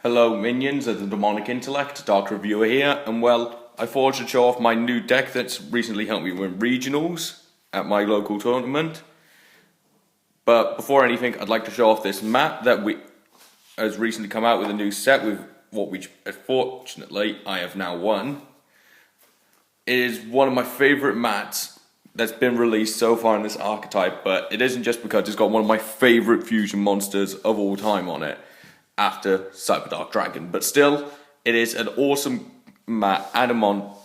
Hello minions of the Demonic Intellect, Dark Reviewer here, and well, I thought I should show off my new deck that's recently helped me win regionals at my local tournament. But before anything, I'd like to show off this map that has recently come out with a new set with which fortunately I have now won. It is one of my favourite mats that's been released so far in this archetype, but it isn't just because it's got one of my favourite fusion monsters of all time on it, after Cyber Dark Dragon, but still, it is an awesome mat and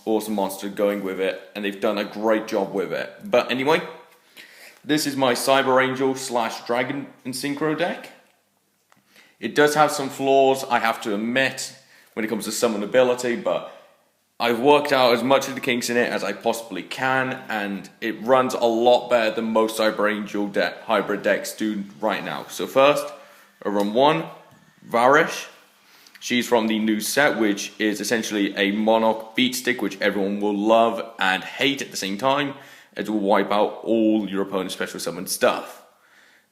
awesome monster going with it, and they've done a great job with it. But anyway, this is my Cyber Angel / Dragon and Synchro deck. It does have some flaws, I have to admit, when it comes to summon ability, but I've worked out as much of the kinks in it as I possibly can, and it runs a lot better than most Cyber Angel hybrid decks do right now. So first, I run one Varish. She's from the new set, which is essentially a Monarch beat stick, which everyone will love and hate at the same time, as it will wipe out all your opponent's special summon stuff,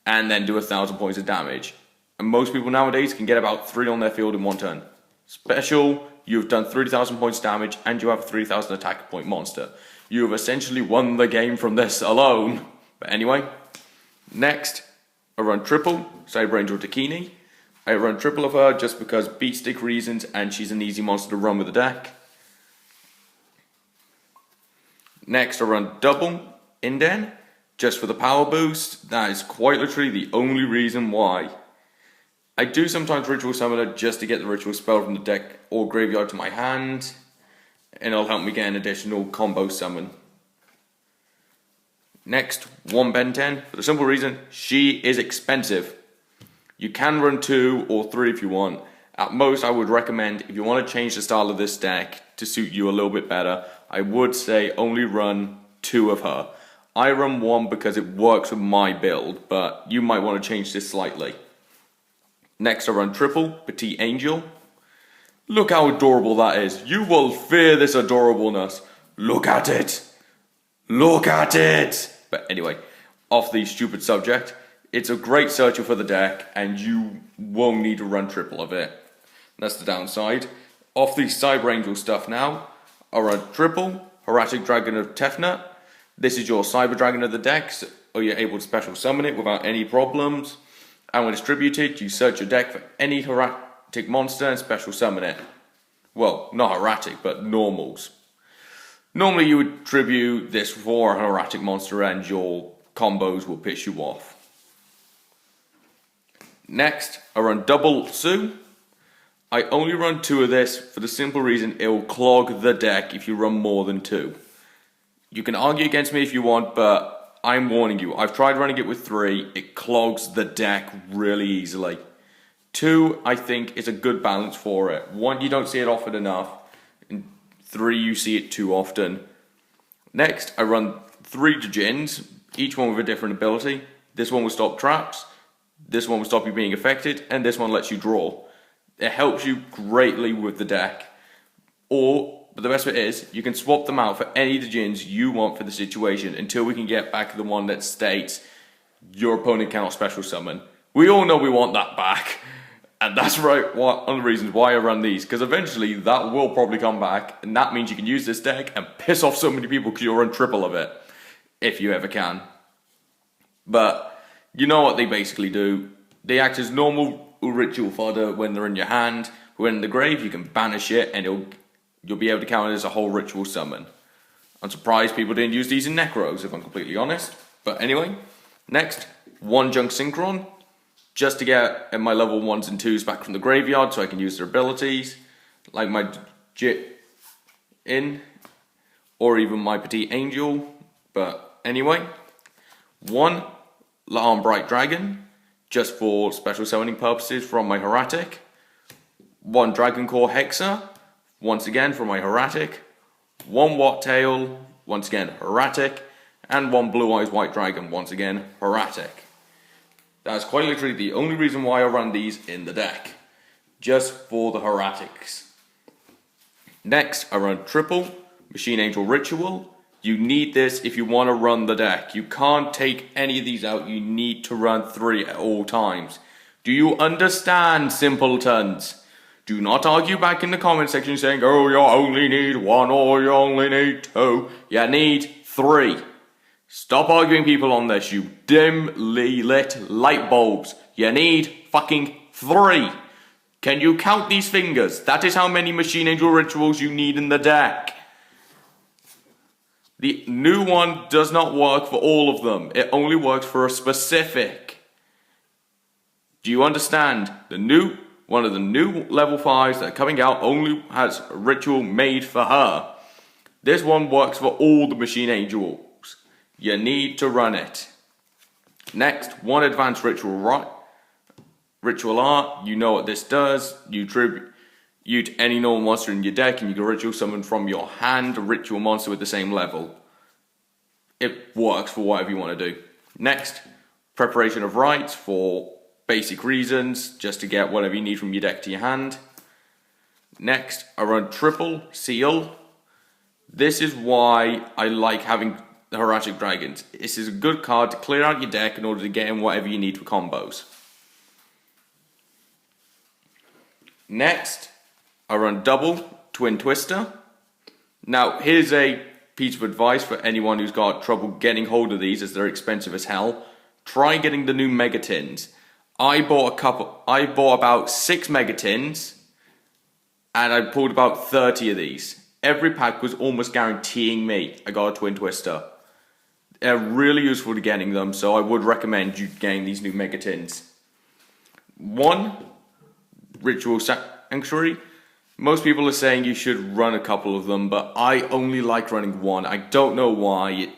and then do 1,000 points of damage. And most people nowadays can get about 3 on their field in one turn. Special, you've done 3,000 points damage, and you have a 3,000 attack point monster. You have essentially won the game from this alone. But anyway, next, I run triple Cyber Angel Dakini. I run triple of her just because beat stick reasons, and she's an easy monster to run with the deck. Next I run double Inden, just for the power boost. That is quite literally the only reason why. I do sometimes ritual summon her just to get the ritual spell from the deck or graveyard to my hand, and it'll help me get an additional combo summon. Next, one Ben 10, for the simple reason she is expensive. You can run 2 or 3 if you want. At most, I would recommend, if you want to change the style of this deck to suit you a little bit better, I would say only run 2 of her. I run 1 because it works with my build, but you might want to change this slightly. Next, I run triple Petite Angel. Look how adorable that is. You will fear this adorableness. Look at it. Look at it. But anyway, off the stupid subject, it's a great searcher for the deck, and you won't need to run triple of it. That's the downside. Off the Cyber Angel stuff now, I run triple Hieratic Dragon of Tefnut. This is your Cyber Dragon of the deck, so you're able to special summon it without any problems. And when it's tributed, you search your deck for any hieratic monster and special summon it. Well, not hieratic, but normals. Normally you would tribute this for a hieratic monster and your combos will piss you off. Next, I run double Sue. I only run 2 of this for the simple reason it will clog the deck if you run more than 2. You can argue against me if you want, but I'm warning you, I've tried running it with 3, it clogs the deck really easily. 2, I think, is a good balance for it. 1, you don't see it often enough, and 3, you see it too often. Next, I run 3 Djinns, each one with a different ability. This one will stop traps, this one will stop you being affected, and this one lets you draw. It helps you greatly with the deck. But the best bit is, you can swap them out for any Djinns you want for the situation until we can get back to the one that states your opponent cannot special summon. We all know we want that back, and that's right, one of the reasons why I run these, because eventually that will probably come back, and that means you can use this deck and piss off so many people because you'll run triple of it, if you ever can. But you know what they basically do. They act as normal ritual fodder when they're in your hand. When in the grave, you can banish it and you'll be able to count it as a whole ritual summon. I'm surprised people didn't use these in Necros, if I'm completely honest. But anyway, next, 1 Junk Synchron, just to get my level 1s and 2s back from the graveyard so I can use their abilities, like my Jit In, or even my Petite Angel. But anyway, 1 La'an Bright Dragon, just for special summoning purposes from my Hieratic. 1 Dragon Core Hexa, once again from my Hieratic. 1 Wattail, once again Hieratic. And 1 Blue Eyes White Dragon, once again Hieratic. That's quite literally the only reason why I run these in the deck. Just for the Hieratics. Next, I run triple Machine Angel Ritual. You need this if you want to run the deck. You can't take any of these out. You need to run 3 at all times. Do you understand, simpletons? Do not argue back in the comment section saying, oh, you only need one or you only need two. You need three. Stop arguing people on this, you dimly lit light bulbs. You need fucking three. Can you count these fingers? That is how many Machine Angel rituals you need in the deck. The new one does not work for all of them. It only works for a specific. Do you understand? One of the new level 5s that are coming out only has a ritual made for her. This one works for all the Machine Angels. You need to run it. Next, one advanced ritual art. You know what this does. You tribute any normal monster in your deck and you can ritual summon from your hand a ritual monster with the same level. It works for whatever you want to do. Next, preparation of rites for basic reasons, just to get whatever you need from your deck to your hand. Next, I run triple seal. This is why I like having the Horatic Dragons. This is a good card to clear out your deck in order to get in whatever you need for combos. Next, I run double Twin Twister. Now, here's a piece of advice for anyone who's got trouble getting hold of these as they're expensive as hell. Try getting the new Megatins. I bought about 6 Megatins and I pulled about 30 of these. Every pack was almost guaranteeing me I got a Twin Twister. They're really useful to getting them, so I would recommend you getting these new Megatins. 1, Ritual Sanctuary. Most people are saying you should run a couple of them, but I only like running one. I don't know why.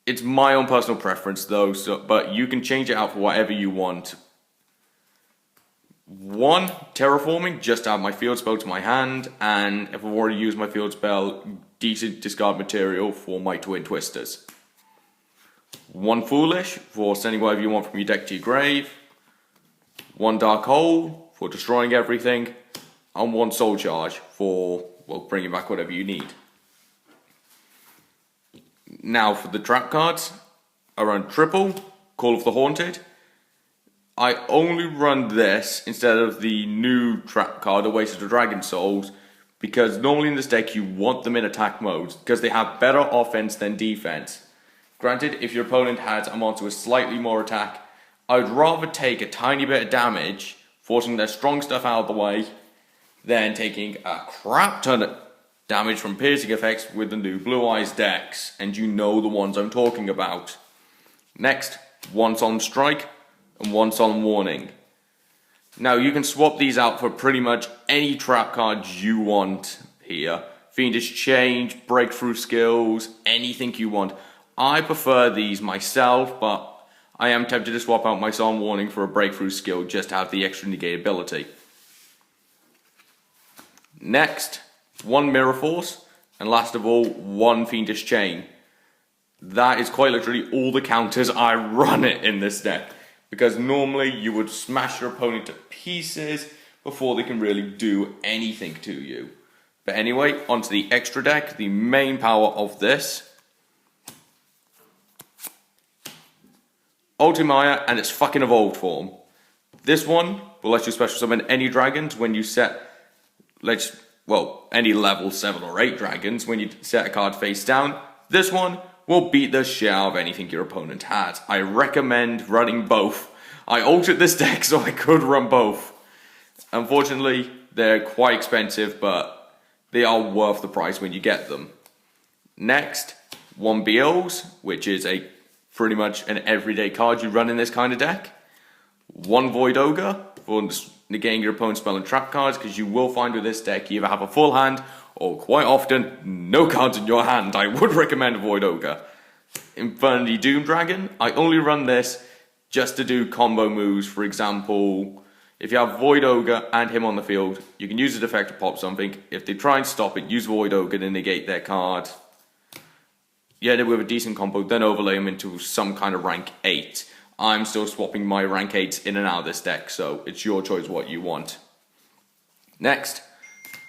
It's my own personal preference though, but you can change it out for whatever you want. 1, Terraforming, just add my field spell to my hand, and if I've already used my field spell, decent discard material for my Twin Twisters. 1, Foolish, for sending whatever you want from your deck to your grave. 1, Dark Hole, for destroying everything. And 1, Soul Charge, for, well, bringing back whatever you need. Now for the trap cards, I run triple, Call of the Haunted. I only run this instead of the new trap card, Oasis of Dragon Souls, because normally in this deck you want them in attack modes, because they have better offense than defense. Granted, if your opponent has a monster with slightly more attack, I'd rather take a tiny bit of damage, forcing their strong stuff out of the way, than taking a crap ton of damage from piercing effects with the new Blue Eyes decks, and you know the ones I'm talking about. Next, 1 Solemn Strike and 1 Solemn Warning. Now you can swap these out for pretty much any trap cards you want here. Fiendish Change, Breakthrough Skills, anything you want. I prefer these myself, but I am tempted to swap out my Solemn Warning for a Breakthrough Skill just to have the extra negate ability. Next, 1 Mirror Force, and last of all, 1 Fiendish Chain. That is quite literally all the counters I run it in this deck, because normally you would smash your opponent to pieces before they can really do anything to you. But anyway, onto the extra deck, the main power of this. Ultimaya and its fucking evolved form. This one will let you special summon any dragons when you set, any level 7 or 8 dragons when you set a card face down. This one will beat the shit out of anything your opponent has. I recommend running both. I altered this deck so I could run both. Unfortunately, they're quite expensive, but they are worth the price when you get them. Next, 1 Beals, which is pretty much an everyday card you run in this kind of deck. 1 Void Ogre for negating your opponent's spell and trap cards, because you will find with this deck you either have a full hand or quite often no cards in your hand. I would recommend Void Ogre. Infernity Doom Dragon, I only run this just to do combo moves. For example, if you have Void Ogre and him on the field, you can use the effect to pop something. If they try and stop it, use Void Ogre to negate their card. You end up with a decent combo, then overlay them into some kind of rank 8. I'm still swapping my rank 8s in and out of this deck, so it's your choice what you want. Next,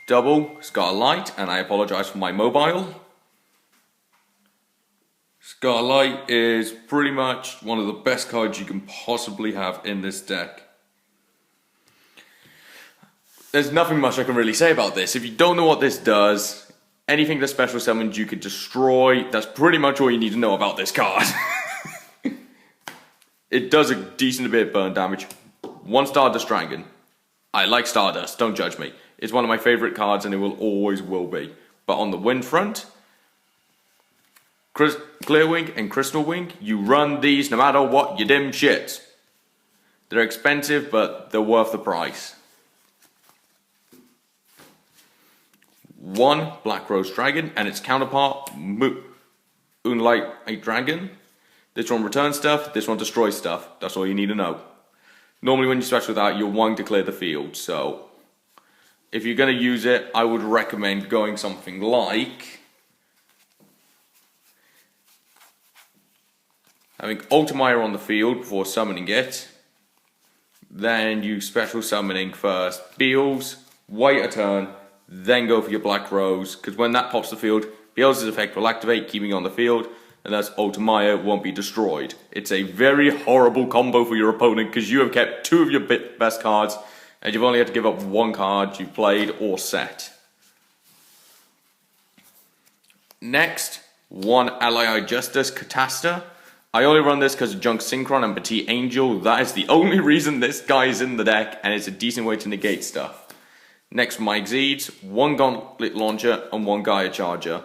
double Scarlight, and I apologize for my mobile. Scarlight is pretty much one of the best cards you can possibly have in this deck. there's nothing much I can really say about this. If you don't know what this does, anything that's special summoned you can destroy. That's pretty much all you need to know about this card. It does a decent bit of burn damage. 1 Stardust Dragon. I like Stardust, don't judge me. It's one of my favourite cards and it will always will be. But on the win front, Clear Wing and Crystal Wing, you run these no matter what, you dim shits. They're expensive, but they're worth the price. 1 Black Rose Dragon and its counterpart, Moonlight Dragon. This one returns stuff, this one destroys stuff. That's all you need to know. Normally when you special that, you're wanting to clear the field, so if you're going to use it, I would recommend going something like having Ultimire on the field before summoning it. Then you special summoning first Beals, wait a turn, then go for your Black Rose, because when that pops the field, Beals' effect will activate, keeping you on the field, and thus Ultimire won't be destroyed. It's a very horrible combo for your opponent because you have kept 2 of your best cards and you've only had to give up 1 card you've played or set. Next, 1 Ally Justice Catasta. I only run this because of Junk Synchron and Petit Angel. That is the only reason this guy is in the deck, and it's a decent way to negate stuff. Next, Mike Zeeds, 1 Gauntlet Launcher and 1 Gaia Charger.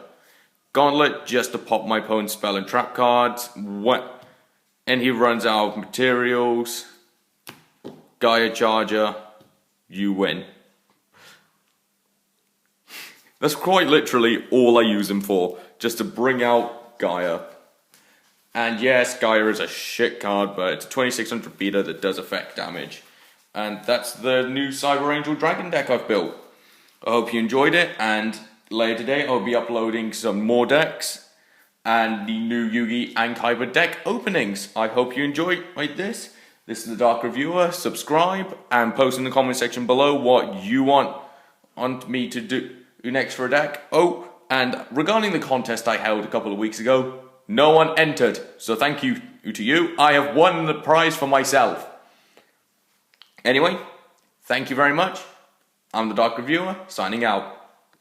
Gauntlet just to pop my opponent's spell and trap cards. And he runs out of materials. Gaia Charger, you win. That's quite literally all I use him for, just to bring out Gaia. And yes, Gaia is a shit card, but it's a 2600 beta that does effect damage. And that's the new Cyber Angel Dragon deck I've built. I hope you enjoyed it, and later today I'll be uploading some more decks and the new Yugi and Kaiba deck openings. I hope you enjoyed this. This is the Dark Reviewer. Subscribe and post in the comment section below what you want me to do next for a deck. Oh, and regarding the contest I held a couple of weeks ago, no one entered, so thank you to you. I have won the prize for myself. Anyway, thank you very much. I'm the Dark Reviewer, signing out.